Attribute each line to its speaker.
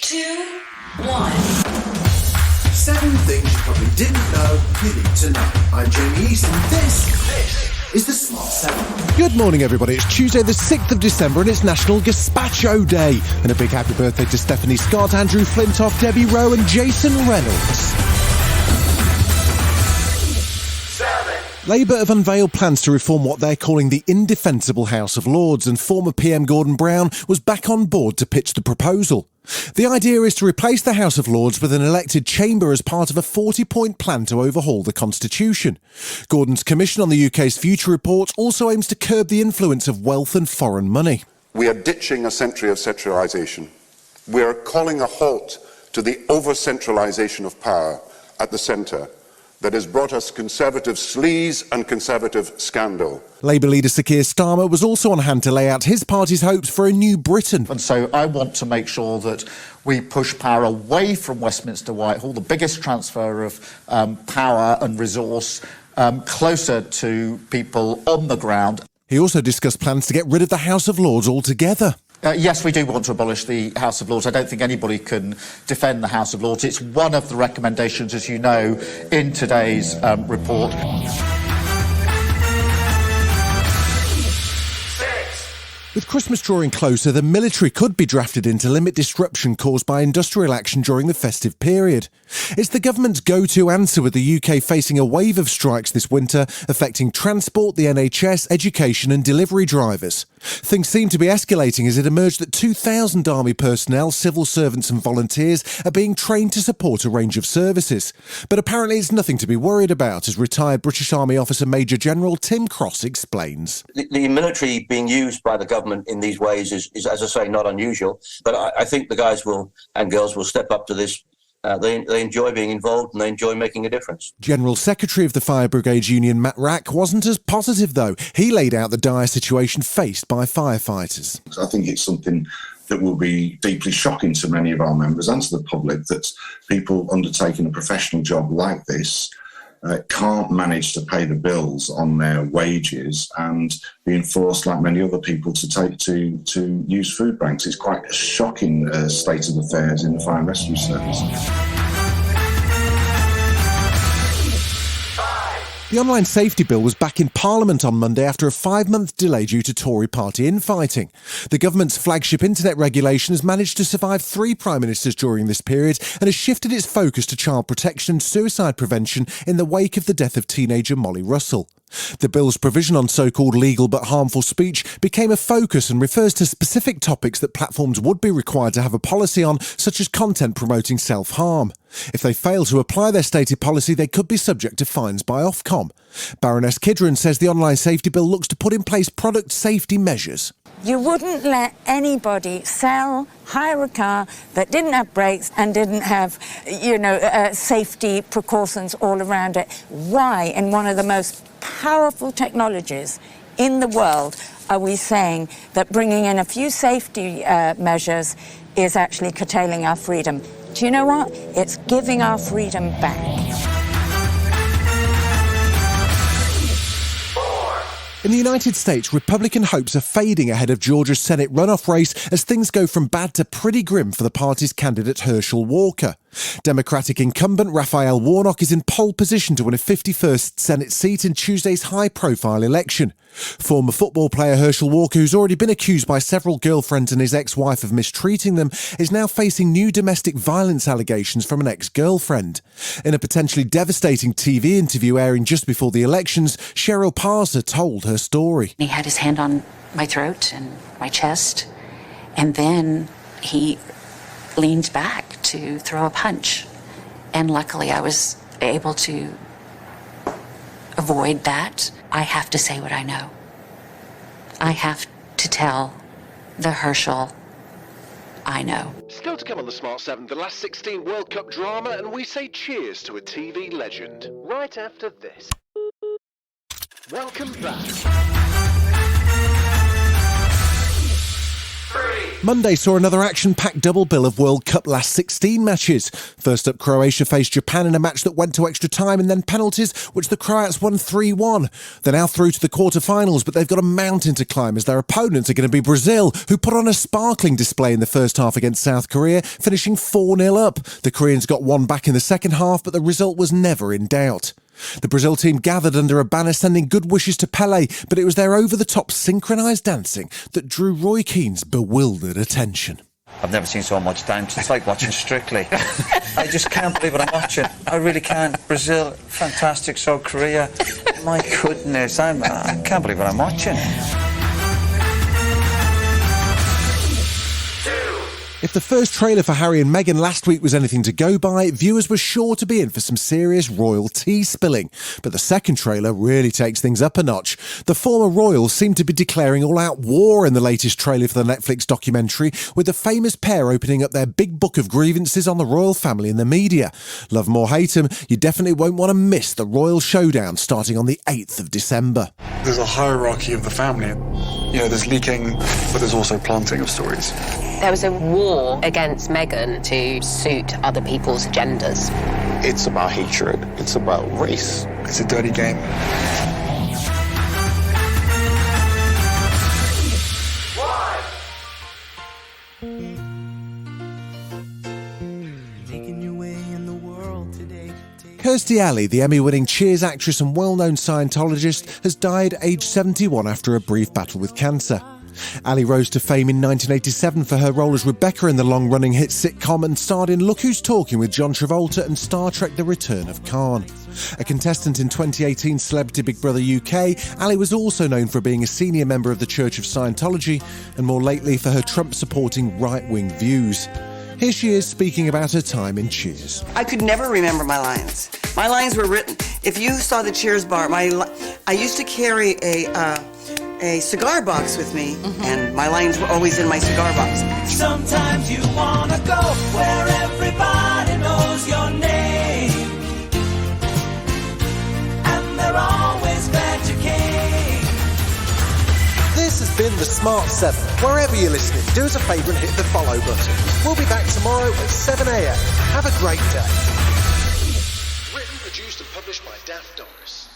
Speaker 1: 2, 1.
Speaker 2: 7 things you probably didn't know you need to know. I'm Jamie East, and this is the Smart 7.
Speaker 3: Good morning, everybody. It's Tuesday the 6th of December and it's National Gazpacho Day. And a big happy birthday to Stephanie Scott, Andrew Flintoff, Debbie Rowe and Jason Reynolds. Labour have unveiled plans to reform what they're calling the indefensible House of Lords, and former PM Gordon Brown was back on board to pitch the proposal. The idea is to replace the House of Lords with an elected chamber as part of a 40-point plan to overhaul the Constitution. Gordon's Commission on the UK's Future report also aims to curb the influence of wealth and foreign money.
Speaker 4: We are ditching a century of centralisation. We are calling a halt to the over-centralisation of power at the centre that has brought us Conservative sleaze and Conservative scandal.
Speaker 3: Labour leader Sir Keir Starmer was also on hand to lay out his party's hopes for a new Britain.
Speaker 5: And so I want to make sure that we push power away from Westminster Whitehall, the biggest transfer of power and resource, closer to people on the ground.
Speaker 3: He also discussed plans to get rid of the House of Lords altogether.
Speaker 5: Yes, we do want to abolish the House of Lords. I don't think anybody can defend the House of Lords. It's one of the recommendations, as you know, in today's report.
Speaker 3: With Christmas drawing closer, the military could be drafted in to limit disruption caused by industrial action during the festive period. It's the government's go-to answer, with the UK facing a wave of strikes this winter, affecting transport, the NHS, education and delivery drivers. Things seem to be escalating as it emerged that 2,000 army personnel, civil servants and volunteers are being trained to support a range of services. But apparently it's nothing to be worried about, as retired British Army officer Major General Tim Cross explains.
Speaker 6: The military being used by the government in these ways is, as I say, not unusual. But I think the guys and girls will step up to this. They enjoy being involved and they enjoy making a difference.
Speaker 3: General Secretary of the Fire Brigade Union Matt Rack wasn't as positive, though. He laid out the dire situation faced by firefighters.
Speaker 7: I think it's something that will be deeply shocking to many of our members and to the public, that people undertaking a professional job like this can't manage to pay the bills on their wages and being forced, like many other people, to use food banks. It's quite a shocking state of affairs in the fire and rescue service.
Speaker 3: The online safety bill was back in Parliament on Monday after a 5-month delay due to Tory party infighting. The government's flagship internet regulation has managed to survive 3 prime ministers during this period and has shifted its focus to child protection and suicide prevention in the wake of the death of teenager Molly Russell. The bill's provision on so-called legal but harmful speech became a focus and refers to specific topics that platforms would be required to have a policy on, such as content promoting self-harm. If they fail to apply their stated policy, they could be subject to fines by Ofcom. Baroness Kidron says the online safety bill looks to put in place product safety measures.
Speaker 8: You wouldn't let anybody hire a car that didn't have brakes and didn't have, safety precautions all around it. Why, in one of the most powerful technologies in the world, are we saying that bringing in a few safety measures is actually curtailing our freedom? Do you know what? It's giving our freedom back.
Speaker 3: In the United States, Republican hopes are fading ahead of Georgia's Senate runoff race as things go from bad to pretty grim for the party's candidate Herschel Walker. Democratic incumbent Raphael Warnock is in pole position to win a 51st Senate seat in Tuesday's high-profile election. Former football player Herschel Walker, who's already been accused by several girlfriends and his ex-wife of mistreating them, is now facing new domestic violence allegations from an ex-girlfriend. In a potentially devastating TV interview airing just before the elections, Cheryl Parser told her story.
Speaker 9: He had his hand on my throat and my chest, and then he leaned back to throw a punch. And luckily I was able to avoid that. I have to say what I know. I have to tell the Herschel I know.
Speaker 10: Still to come on the Smart 7, the last 16 World Cup drama, and we say cheers to a TV legend. Right after this. Welcome back.
Speaker 3: Monday saw another action-packed double bill of World Cup last 16 matches. First up, Croatia faced Japan in a match that went to extra time and then penalties, which the Croats won 3-1. They're now through to the quarter-finals, but they've got a mountain to climb as their opponents are going to be Brazil, who put on a sparkling display in the first half against South Korea, finishing 4-0 up. The Koreans got one back in the second half, but the result was never in doubt. The Brazil team gathered under a banner sending good wishes to Pelé, but it was their over-the-top synchronised dancing that drew Roy Keane's bewildered attention.
Speaker 1: I've never seen so much dance. It's like watching Strictly. I just can't believe what I'm watching. I really can't. Brazil, fantastic. So Korea, my goodness, I can't believe what I'm watching.
Speaker 3: If the first trailer for Harry and Meghan last week was anything to go by, viewers were sure to be in for some serious royal tea spilling. But the second trailer really takes things up a notch. The former royals seem to be declaring all-out war in the latest trailer for the Netflix documentary, with the famous pair opening up their big book of grievances on the royal family and the media. Love 'em or hate 'em, you definitely won't want to miss the royal showdown starting on the 8th of December.
Speaker 11: There's a hierarchy of the family. You know, there's leaking, but there's also planting of stories.
Speaker 12: There was a war against Meghan to suit other people's agendas.
Speaker 13: It's about hatred. It's about race.
Speaker 11: It's a dirty game.
Speaker 3: Kirstie Alley, the Emmy-winning Cheers actress and well-known Scientologist, has died aged 71 after a brief battle with cancer. Alley rose to fame in 1987 for her role as Rebecca in the long-running hit sitcom and starred in Look Who's Talking with John Travolta and Star Trek The Return of Khan. A contestant in 2018 Celebrity Big Brother UK, Alley was also known for being a senior member of the Church of Scientology and more lately for her Trump-supporting right-wing views. Here she is speaking about her time in Cheers.
Speaker 14: I could never remember my lines. My lines were written. If you saw the Cheers bar, I used to carry a cigar box with me, and my lines were always in my cigar box.
Speaker 15: Sometimes you wanna go where everybody knows your name, and they're always glad you came.
Speaker 3: This has been The Smart 7. Wherever you're listening, do us a favour and hit the follow button. We'll be back tomorrow at 7 a.m. Have a great day.
Speaker 10: Written, produced and published by Daft Doris.